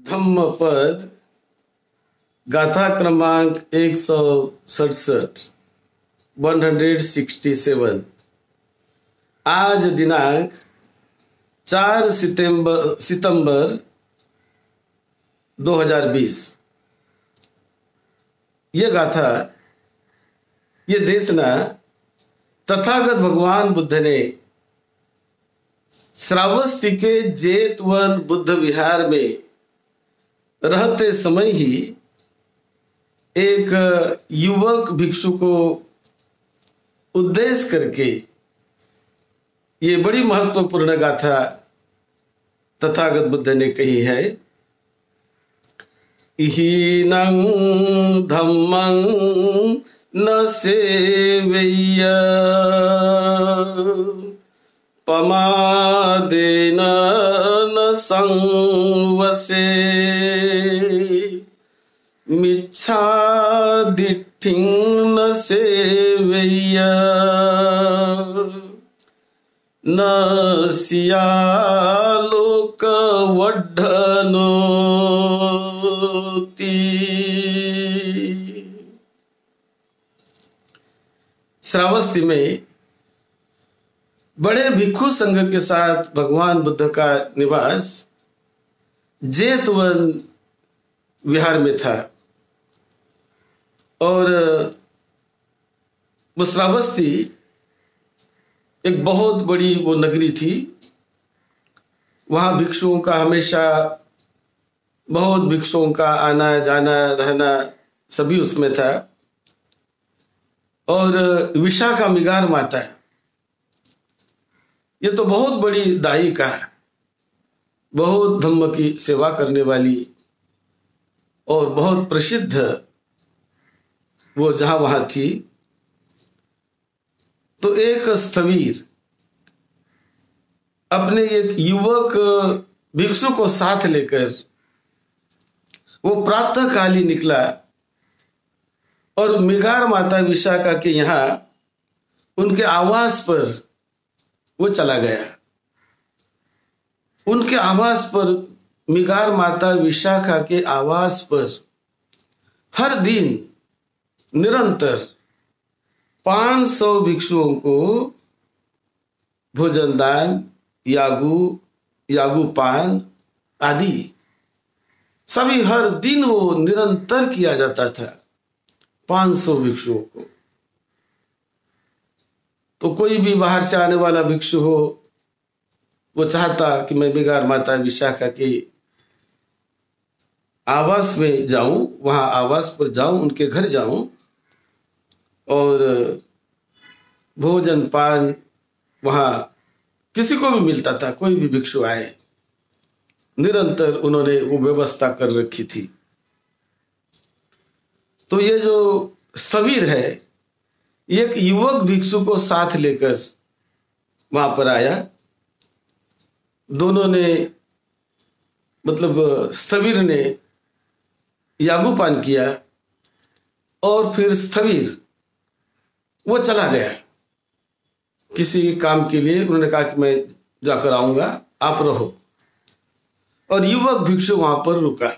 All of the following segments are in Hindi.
धम्मपद गाथा क्रमांक 167 167। आज दिनांक 4 सितंबर 2020। ये गाथा, ये देशना तथागत भगवान बुद्ध ने श्रावस्ती के जेतवन बुद्ध विहार में रहते समय ही एक युवक भिक्षु को उद्देश्य करके ये बड़ी महत्वपूर्ण गाथा तथागत बुद्ध ने कही है। हीनं धम्मं न सेवय्य पमादेन न संवसे मिच्छादिठ्ठिं न सेवय्य न स्यालोकवड्ढनोति। श्रावस्ती में बड़े भिक्षु संघ के साथ भगवान बुद्ध का निवास जेतवन विहार में था और वो श्रावस्ती एक बहुत बड़ी वो नगरी थी। वहाँ भिक्षुओं का हमेशा बहुत भिक्षुओं का आना जाना रहना सभी उसमें था। और विशाखा मिगार माता, ये तो बहुत बड़ी दायिका, बहुत धम्म की सेवा करने वाली और बहुत प्रसिद्ध वो जहां वहां थी। तो एक स्थवीर अपने एक युवक भिक्षु को साथ लेकर वो प्रातः काल ही निकला और मिगार माता विशाखा के यहाँ उनके आवास पर वो चला गया। उनके आवास पर, मिगार माता विशाखा के आवास पर हर दिन निरंतर 500 भिक्षुओं को भोजन दान, यागु पान आदि सभी हर दिन वो निरंतर किया जाता था 500 भिक्षुओं को। तो कोई भी बाहर से आने वाला भिक्षु हो, वो चाहता कि मैं मिगार माता विशाखा के आवास में जाऊं, वहां आवास पर जाऊं, उनके घर जाऊं और भोजन पान वहां किसी को भी मिलता था। कोई भी भिक्षु आए, निरंतर उन्होंने वो व्यवस्था कर रखी थी। तो ये जो स्थवीर है, एक युवक भिक्षु को साथ लेकर वहां पर आया। दोनों ने, मतलब स्थवीर ने यागुपान किया और फिर स्थवीर वो चला गया किसी काम के लिए। उन्होंने कहा कि मैं जाकर आऊंगा, आप रहो। और युवक भिक्षु वहां पर रुका।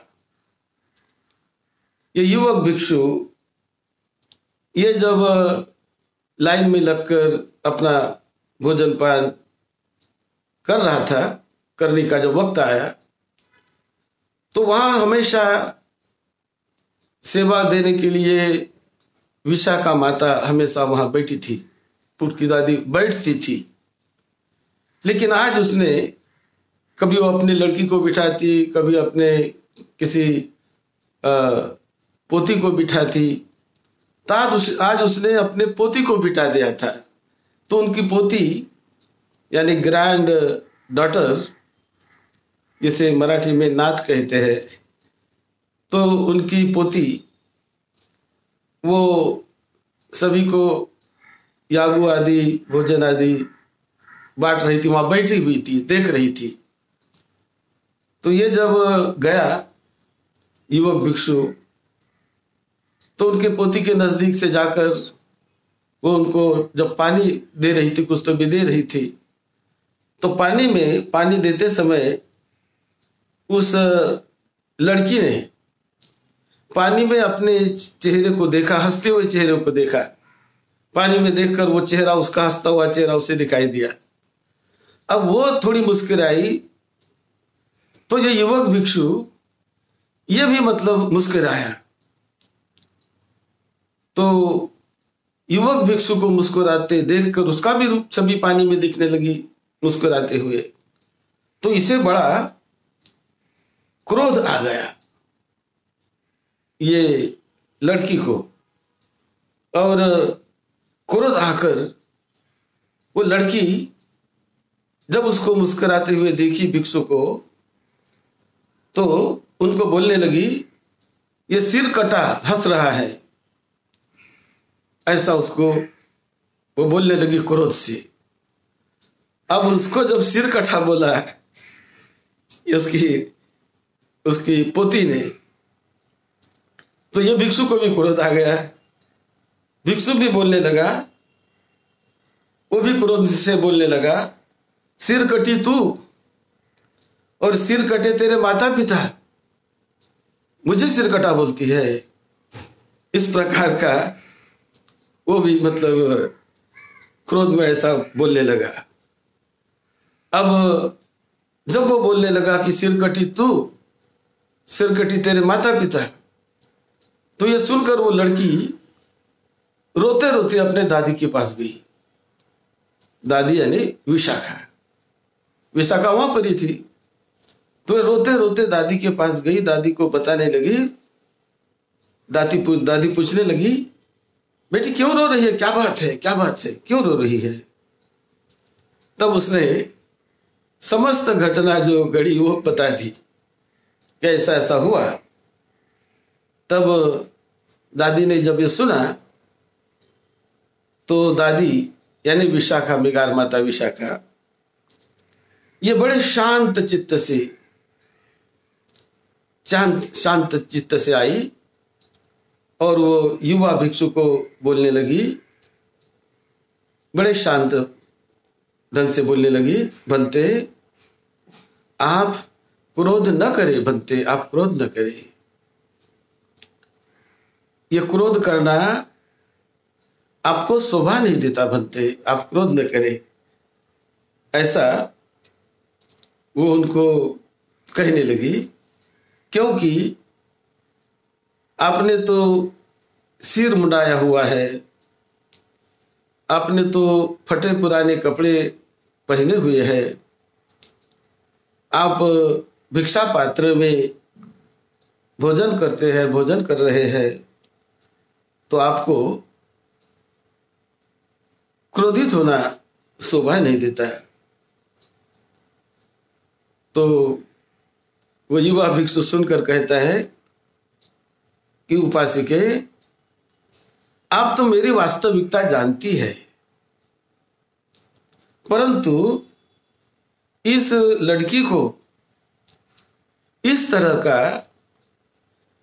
ये युवक भिक्षु ये जब लाइन में लगकर अपना भोजन पान कर रहा था, करने का जब वक्त आया, तो वहां हमेशा सेवा देने के लिए विशाखा माता हमेशा वहां बैठी थी, पुटकी दादी बैठती थी। लेकिन आज उसने कभी वो अपनी लड़की को बिठाती, कभी अपने किसी पोती को बिठाती। आज उसने अपने पोती को बिठा दिया था। तो उनकी पोती यानी ग्रैंड डॉटर, जिसे मराठी में नात कहते हैं, तो उनकी पोती वो सभी को यागु आदि भोजन आदि बांट रही थी, वहां बैठी हुई थी, देख रही थी। तो ये जब गया युवक भिक्षु, तो उनके पोती के नजदीक से जाकर वो उनको जब पानी दे रही थी, कुछ तो भी दे रही थी, तो पानी में पानी देते समय उस लड़की ने पानी में अपने चेहरे को देखा, हंसते हुए चेहरे को देखा। पानी में देखकर वो चेहरा, उसका हंसता हुआ चेहरा उसे दिखाई दिया। अब वो थोड़ी मुस्कुराई तो ये युवक भिक्षु ये भी मतलब मुस्कुराया। तो युवक भिक्षु को मुस्कुराते देखकर उसका भी रूप छवि पानी में दिखने लगी मुस्कुराते हुए। तो इसे बड़ा क्रोध आ गया ये लड़की को, और क्रोध आकर वो लड़की जब उसको मुस्कुराते हुए देखी भिक्षु को, तो उनको बोलने लगी, ये सिर कटा हंस रहा है, ऐसा उसको वो बोलने लगी क्रोध से। अब उसको जब सिर कटा बोला है उसकी पोती ने, तो ये भिक्षु को भी क्रोध आ गया। भिक्षु भी बोलने लगा, वो भी क्रोध से बोलने लगा, सिर कटी तू और सिर कटे तेरे माता पिता, मुझे सिर कटा बोलती है। इस प्रकार का वो भी मतलब क्रोध में ऐसा बोलने लगा। अब जब वो बोलने लगा कि सिर कटी तू, सिर कटी तेरे माता पिता, तो ये सुनकर वो लड़की रोते रोते अपने दादी के पास गई। दादी यानी विशाखा वहां पर ही थी। तो ये रोते रोते दादी के पास गई, दादी को बताने लगी। दादी पूछने लगी, बेटी क्यों रो रही है, क्या बात है, क्या बात है, क्यों रो रही है? तब उसने समस्त घटना जो घड़ी वो बता दी कि ऐसा ऐसा हुआ। तब दादी ने जब ये सुना तो दादी यानी विशाखा, मृगार माता विशाखा, ये बड़े शांत चित्त से आई और वो युवा भिक्षु को बोलने लगी, बड़े शांत ढंग से बोलने लगी, बनते आप क्रोध न करें, बनते आप क्रोध न करें। ये क्रोध करना आपको शोभा नहीं देता, बनते आप क्रोध न करें, ऐसा वो उनको कहने लगी। क्योंकि आपने तो सिर मुंडाया हुआ है, आपने तो फटे पुराने कपड़े पहने हुए हैं, आप भिक्षा पात्र में भोजन करते हैं, भोजन कर रहे हैं, तो आपको क्रोधित होना शोभा नहीं देता। तो वो युवा भिक्षु सुनकर कहता है कि उपासिके, आप तो मेरी वास्तविकता जानती है, परंतु इस लड़की को इस तरह का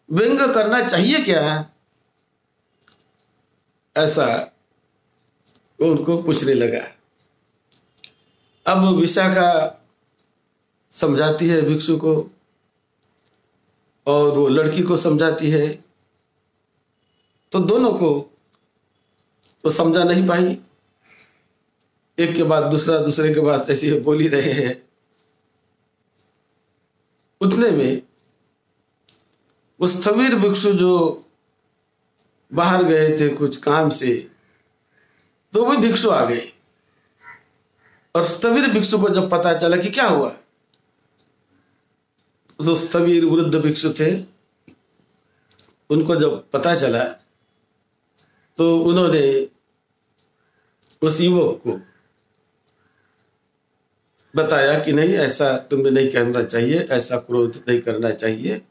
व्यंग करना चाहिए क्या? ऐसा वो उनको पूछने लगा। अब विशाखा समझाती है भिक्षु को और वो लड़की को समझाती है, तो दोनों को वो समझा नहीं पाई। एक के बाद दूसरा, दूसरे के बाद ऐसे बोल ही रहे हैं। उतने में वो स्थविर भिक्षु जो बाहर गए थे कुछ काम से, तो वो भिक्षु आ गए। और स्थविर भिक्षु को जब पता चला कि क्या हुआ, तो स्थविर वृद्ध भिक्षु थे, उनको जब पता चला तो उन्होंने उस युवक को बताया कि नहीं, ऐसा तुम्हें नहीं करना चाहिए, ऐसा क्रोध नहीं करना चाहिए।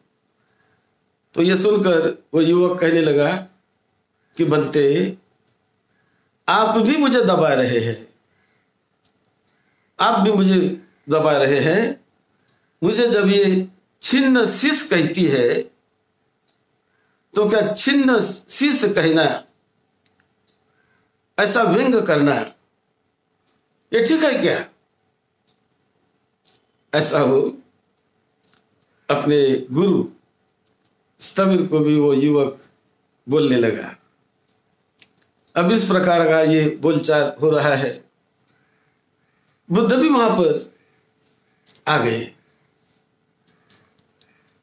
तो ये सुनकर वो युवक कहने लगा कि बनते आप भी मुझे दबा रहे हैं, आप भी मुझे दबा रहे हैं। मुझे जब ये छिन्न शीश कहती है, तो क्या छिन्न शीश कहना, ऐसा व्यंग करना, ये ठीक है क्या? ऐसा वो अपने गुरु स्थविर को भी वो युवक बोलने लगा। अब इस प्रकार का ये बोलचाल हो रहा है। बुद्ध भी वहां पर आ गए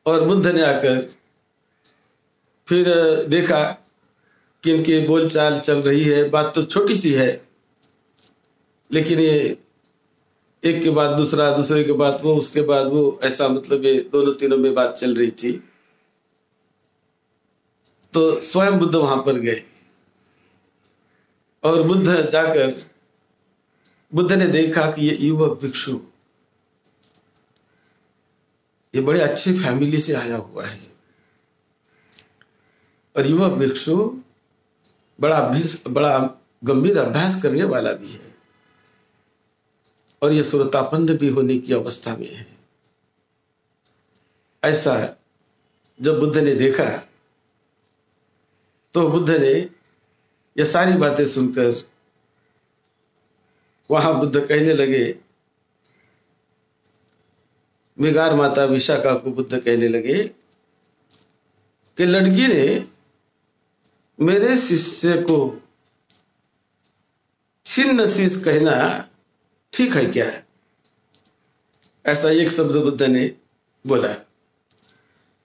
और बुद्ध ने आकर फिर देखा कि इनके बोलचाल चल रही है। बात तो छोटी सी है, लेकिन ये एक के बाद दूसरा, दूसरे के बाद वो, उसके बाद वो, ऐसा मतलब ये दोनों तीनों में बात चल रही थी। तो स्वयं बुद्ध वहां पर गए और बुद्ध जाकर बुद्ध ने देखा कि ये युवक भिक्षु ये बड़े अच्छे फैमिली से आया हुआ है और युवक भिक्षु बड़ा गंभीर अभ्यास करने वाला भी है और ये श्रोतापन्न भी होने की अवस्था में है। ऐसा जब बुद्ध ने देखा तो बुद्ध ने ये सारी बातें सुनकर वहां बुद्ध कहने लगे, मेगार माता विशाखा को बुद्ध कहने लगे कि लड़की ने मेरे शिष्य को छिन्न शीश कहना ठीक है क्या? ऐसा एक शब्द बुद्ध ने बोला।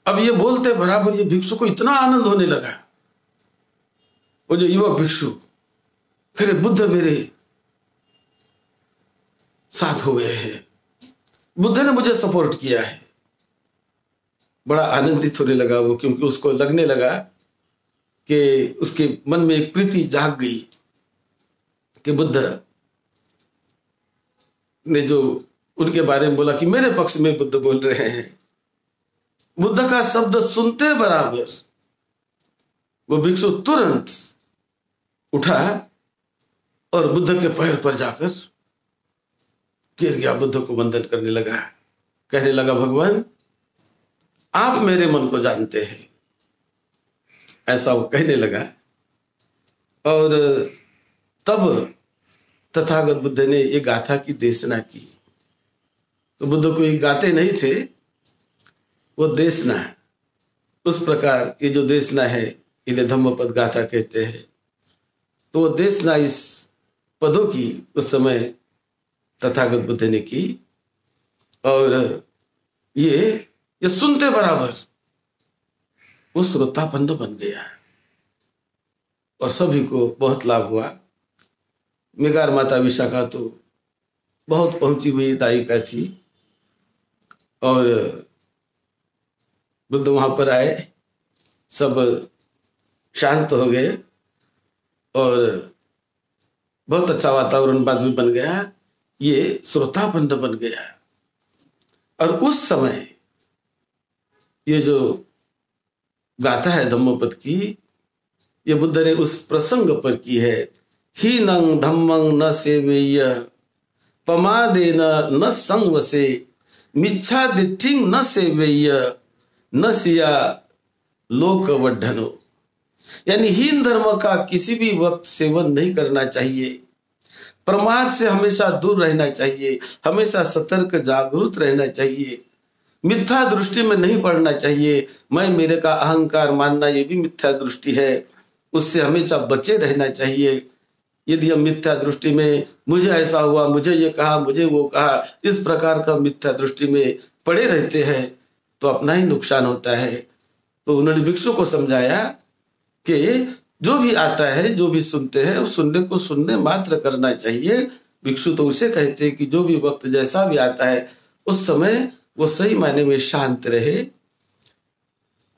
अब ये बोलते बराबर ये भिक्षु को इतना आनंद होने लगा। वो जो युवक भिक्षु फिर बुद्ध मेरे साथ हो गए हैं, बुद्ध ने मुझे सपोर्ट किया है। बड़ा आनंदित होने लगा वो, क्योंकि उसको लगने लगा कि उसके मन में एक प्रीति जाग गई कि बुद्ध ने जो उनके बारे में बोला कि मेरे पक्ष में बुद्ध बोल रहे हैं। बुद्ध का शब्द सुनते बराबर वो भिक्षु तुरंत उठा और बुद्ध के पैर पर जाकर गिर गया, बुद्ध को वंदन करने लगा। कहने लगा, भगवान आप मेरे मन को जानते हैं, ऐसा वो कहने लगा। और तब तथागत बुद्ध ने ये गाथा की देशना की। तो बुद्ध को ये गाते नहीं थे, वो देशना, उस प्रकार ये जो देशना है इन्हें धम्मपद गाथा कहते हैं। तो वो देशना इस पदों की उस समय तथागत बुद्ध ने की और ये सुनते बराबर वो श्रोतापन्न बन गया और सभी को बहुत लाभ हुआ। मेगार माता विशाखा तो बहुत पहुंची हुई दायिका थी और बुद्ध वहां पर आए, सब शांत हो गए और बहुत अच्छा वातावरण बाद में बन गया। ये श्रोतापन्न बन गया और उस समय ये जो गाथा है धम्मपद की, ये बुद्ध ने उस प्रसंग पर की है। ही नंग धम्मं न सेवेय पमादेन न संवसे मिच्छा दिठिंग न सेवेय न सिया लोक वड्ढनो। यानी हीन धर्म का किसी भी वक्त सेवन नहीं करना चाहिए, प्रमाद से हमेशा दूर रहना चाहिए, हमेशा सतर्क जागरूक रहना चाहिए, मिथ्या दृष्टि में नहीं पड़ना चाहिए। मैं मेरे का अहंकार मानना ये भी मिथ्या दृष्टि है, उससे हमेशा बचे रहना चाहिए। यदि हम मिथ्या दृष्टि में मुझे ऐसा हुआ, मुझे ये कहा, मुझे वो कहा, इस प्रकार का मिथ्या दृष्टि में पड़े रहते हैं तो अपना ही नुकसान होता है। तो उन्होंने भिक्षु को समझाया कि जो भी आता है, जो भी सुनते हैं, उस सुनने को सुनने मात्र करना चाहिए। भिक्षु तो उसे कहते हैं कि जो भी वक्त जैसा भी आता है उस समय वो सही मायने में शांत रहे,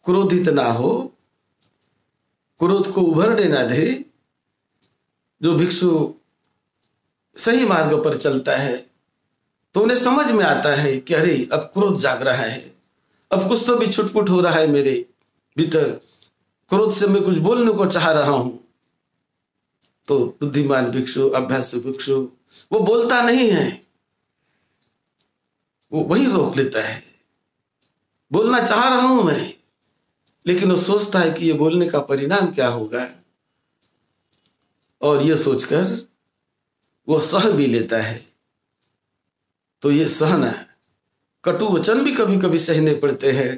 क्रोधित ना हो, क्रोध को उभरने ना दे। जो भिक्षु सही मार्ग पर चलता है तो उन्हें समझ में आता है कि अरे अब क्रोध जाग रहा है, अब कुछ तो भी छुटपुट हो रहा है मेरे भीतर, क्रोध से मैं कुछ बोलने को चाह रहा हूं। तो बुद्धिमान भिक्षु, अभ्यासु भिक्षु वो बोलता नहीं है, वो वही रोक लेता है। बोलना चाह रहा हूं मैं, लेकिन वो सोचता है कि ये बोलने का परिणाम क्या होगा, और ये सोचकर वो सह भी लेता है। तो ये सहना, कटु वचन भी कभी कभी सहने पड़ते हैं,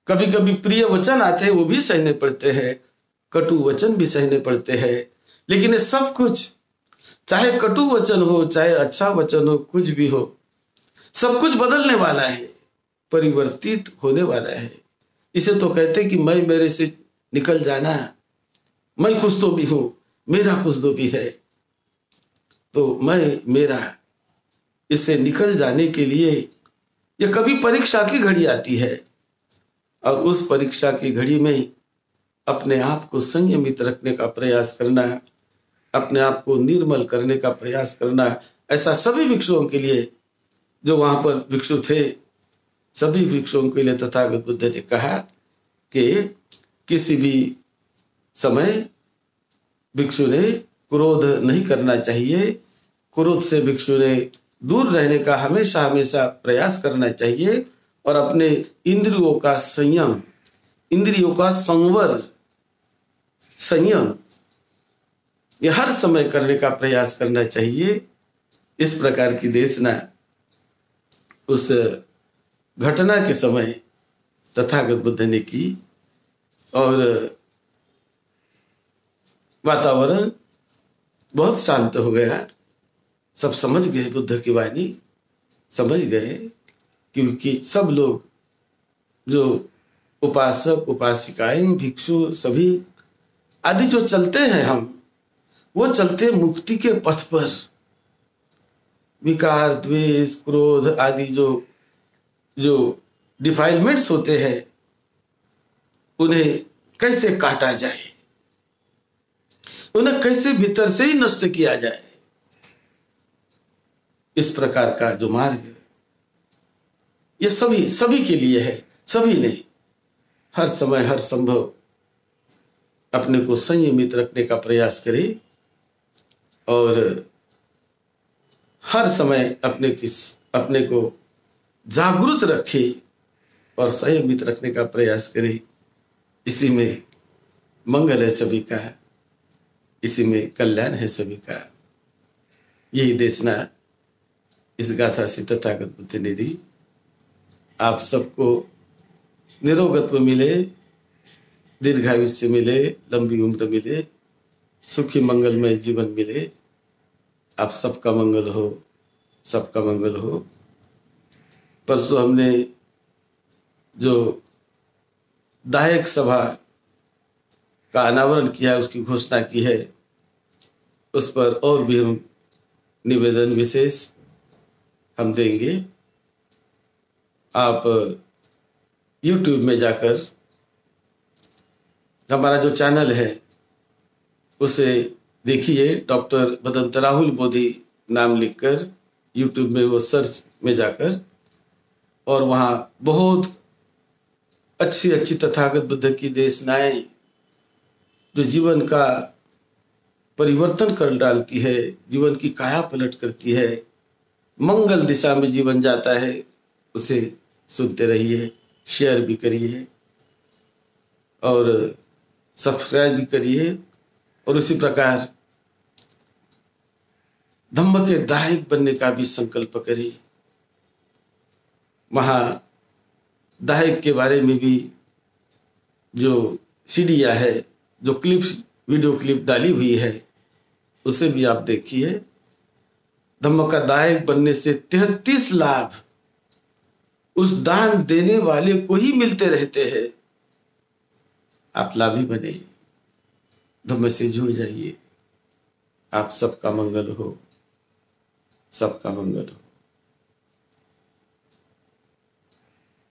कभी कभी प्रिय वचन आते हैं, वो भी सहने पड़ते हैं, कटु वचन भी सहने पड़ते हैं। लेकिन ये सब कुछ, चाहे कटु वचन हो चाहे अच्छा वचन हो, कुछ भी हो, सब कुछ बदलने वाला है, परिवर्तित होने वाला है। इसे तो कहते हैं कि मैं मेरे से निकल जाना, मैं कुछ तो भी हूं, मेरा कुछ तो भी है। तो मैं मेरा, इससे निकल जाने के लिए ये कभी परीक्षा की घड़ी आती है, और उस परीक्षा की घड़ी में अपने आप को संयमित रखने का प्रयास करना, अपने आप को निर्मल करने का प्रयास करना। ऐसा सभी भिक्षुओं के लिए, जो वहां पर भिक्षु थे, सभी भिक्षुओं के लिए तथागत बुद्ध ने कहा कि किसी भी समय भिक्षु ने क्रोध नहीं करना चाहिए, क्रोध से भिक्षु ने दूर रहने का हमेशा हमेशा प्रयास करना चाहिए, और अपने इंद्रियों का संयम, इंद्रियों का संयम ये हर समय करने का प्रयास करना चाहिए। इस प्रकार की देशना उस घटना के समय तथागत बुद्ध ने की, और वातावरण बहुत शांत हो गया। सब समझ गए बुद्ध की वाणी, समझ गए, क्योंकि सब लोग, जो उपासक उपासिकाएं भिक्षु सभी आदि जो चलते हैं, हम वो चलते मुक्ति के पथ पर। विकार, द्वेष, क्रोध आदि जो डिफाइलमेंट्स होते हैं, उन्हें कैसे काटा जाए, उन्हें कैसे भीतर से ही नष्ट किया जाए, इस प्रकार का जो मार्ग है, ये सभी के लिए है। सभी ने हर समय हर संभव अपने को संयमित रखने का प्रयास करे, और हर समय अपने को जागरूक रखे और संयमित रखने का प्रयास करे। इसी में मंगल है सभी का, इसी में कल्याण है सभी का। यही देशना इस गाथा से तथागत बुद्ध ने दी। आप सबको निरोगत्व मिले, दीर्घायुष्य मिले, लंबी उम्र मिले, सुखी मंगलमय जीवन मिले। आप सबका मंगल हो, सबका मंगल हो। परसों हमने जो दायक सभा का अनावरण किया, उसकी घोषणा की है, उस पर और भी हम निवेदन विशेष हम देंगे। आप YouTube में जाकर हमारा जो चैनल है उसे देखिए, डॉक्टर भदंत राहुल बोधि नाम लिखकर YouTube में वो सर्च में जाकर, और वहाँ बहुत अच्छी अच्छी तथागत बुद्ध की देशनाएं जो जीवन का परिवर्तन कर डालती है, जीवन की काया पलट करती है, मंगल दिशा में जीवन जाता है, उसे सुनते रहिए, शेयर भी करिए और सब्सक्राइब भी करिए। और उसी प्रकार धम्म के दायक बनने का भी संकल्प करिए। वहाँ दायक के बारे में भी जो सीडियाँ है, जो क्लिप्स, वीडियो क्लिप डाली हुई है, उसे भी आप देखिए। धम्म का दायक बनने से 33 लाभ उस दान देने वाले को ही मिलते रहते हैं। आप लाभी बने, धम्म से जुड़ जाइए। आप सबका मंगल हो, सबका मंगल हो।